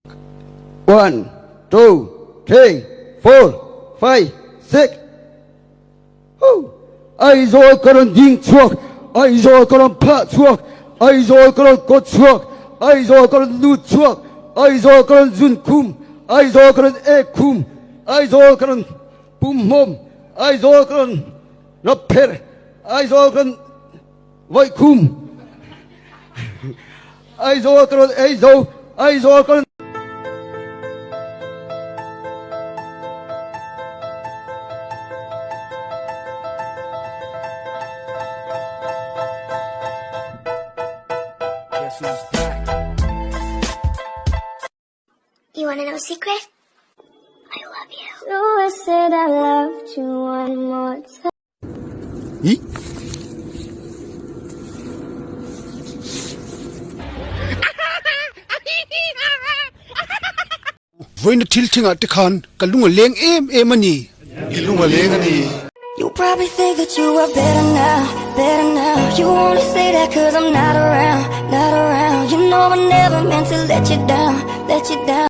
1, 2, 3, 4, 5, 6. Ai rồi con dinh chuộc, ai rồi con phạ chuộc, ai rồi con cột chuộc, ai rồi con nút chuộc, ai rồi con dun kum, ai rồi con e kum, ai rồi con pum mom, ai rồi con nó per, ai rồi con voi kum, ai rồi con ai rồi con. You wanna know a secret? I love you. So I said I loved you one more time. Ý? Với nó thil thing at khan ka lunga leng em ani lunga leng ani. You probably think that you are better now. You only say that cause I'm not around. You know I never meant to let you down.